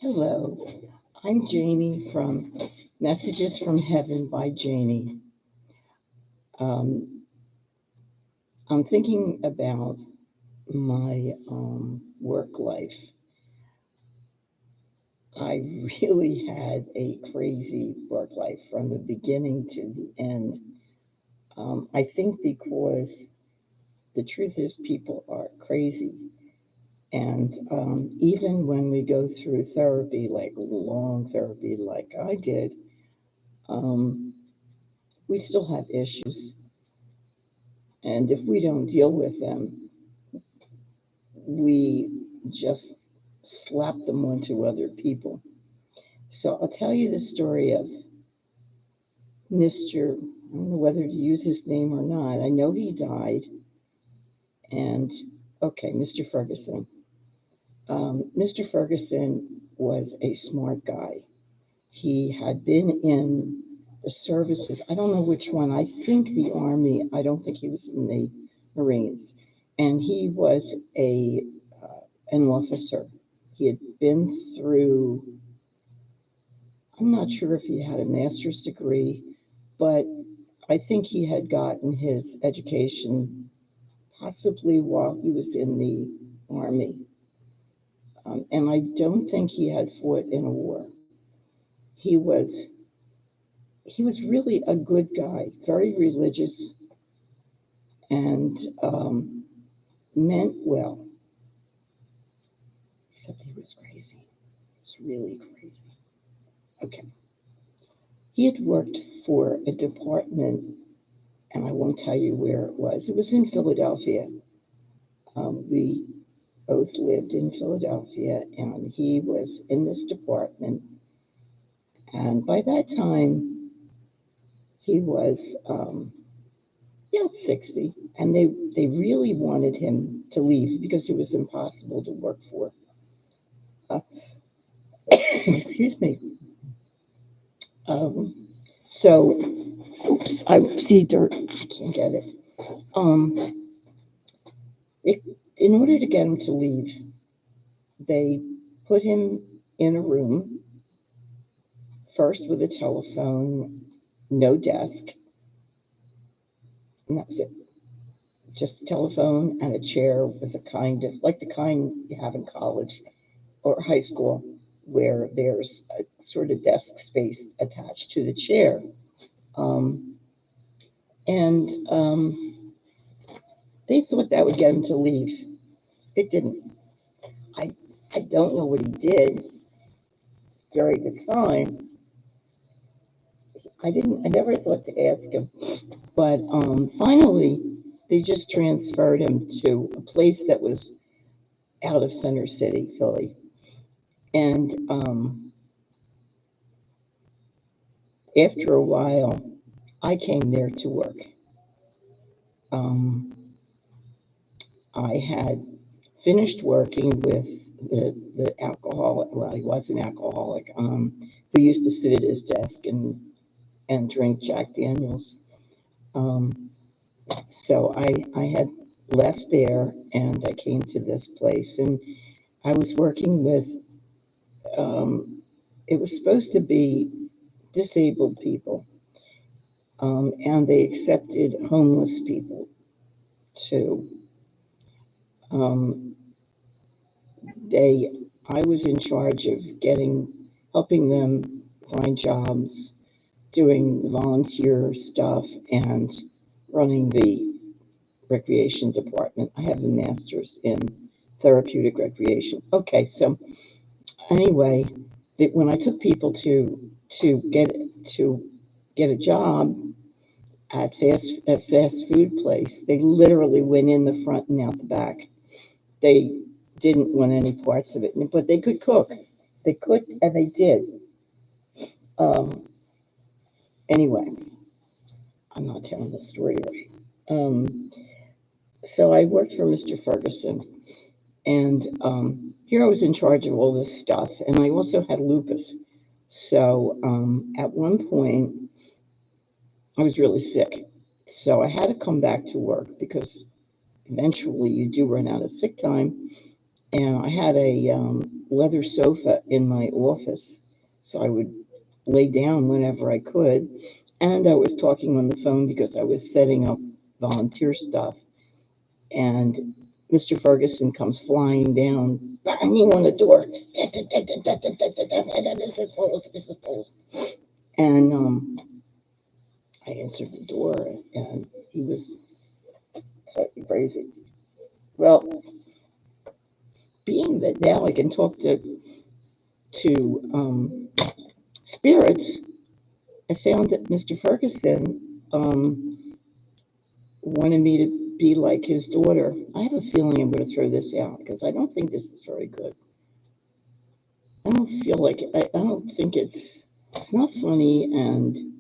Hello, I'm Janie from Messages from Heaven by Janie. Um, I'm thinking about my work life. I really had a crazy work life from the beginning to the end. I think because the truth is, people are crazy. And even when we go through therapy, like long therapy, like I did, um, we still have issues. And if we don't deal with them, we just slap them onto other people. So I'll tell you the story of Mr. I don't know whether to use his name or not. I know he died. And okay, Mr. Ferguson. Mr. Ferguson was a smart guy. He had been in the services. I don't know which one. I think the Army. I don't think he was in the Marines. And he was an officer. He had been through, I'm not sure if he had a master's degree, but I think he had gotten his education possibly while he was in the Army. And I don't think he had fought in a war. He was he was really a good guy, very religious, and meant well, except he was crazy. He was really crazy. Okay. He had worked for a department, and I won't tell you where it was. It was in Philadelphia. We both lived in Philadelphia, and he was in this department. And by that time, he was yeah, 60, and they really wanted him to leave because he was impossible to work for. Uh, excuse me. Um, so, oops, I see dirt. I can't get it. Um, it. In order to get him to leave, they put him in a room first with a telephone, no desk, and that was it. Just a telephone and a chair with a kind of like the kind you have in college or high school, where there's a sort of desk space attached to the chair. Um, and they thought that would get him to leave. It didn't. I I don't know what he did during the time. I never thought to ask him, but finally they just transferred him to a place that was out of Center City, Philly, and after a while, I came there to work. Um, I had finished working with the alcoholic. Well, he was an alcoholic who used to sit at his desk and drink Jack Daniels. Um, so I had left there and I came to this place and I was working with. Um, it was supposed to be disabled people, and they accepted homeless people too. Um, they I was in charge of helping them find jobs, doing volunteer stuff, and running the recreation department. I have a master's in therapeutic recreation. Okay, so anyway, when I took people to get to get a job at a fast food place, they literally went in the front and out the back. They didn't want any parts of it, but they could cook. They could, and they did. Um, anyway, I'm not telling the story right. So I worked for Mr. Ferguson, and here I was in charge of all this stuff, and I also had lupus. So at one point, I was really sick. So I had to come back to work because eventually you do run out of sick time. And I had a leather sofa in my office, so I would lay down whenever I could. And I was talking on the phone because I was setting up volunteer stuff. And Mr. Ferguson comes flying down, banging on the door. Mrs. Bowles, Mrs. Bowles. And I answered the door, and he was crazy. Well, being that now I can talk to spirits, I found that Mr. Ferguson wanted me to be like his daughter. I have a feeling I'm going to throw this out because I don't think this is very good. I don't feel like I don't think it's not funny, and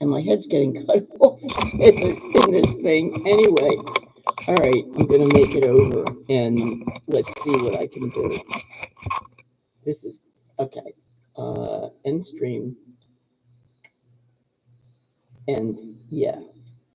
my head's getting cut off in this thing. Anyway, all right, I'm going to make it over and let's see what I can do. This is okay. End stream. And yeah,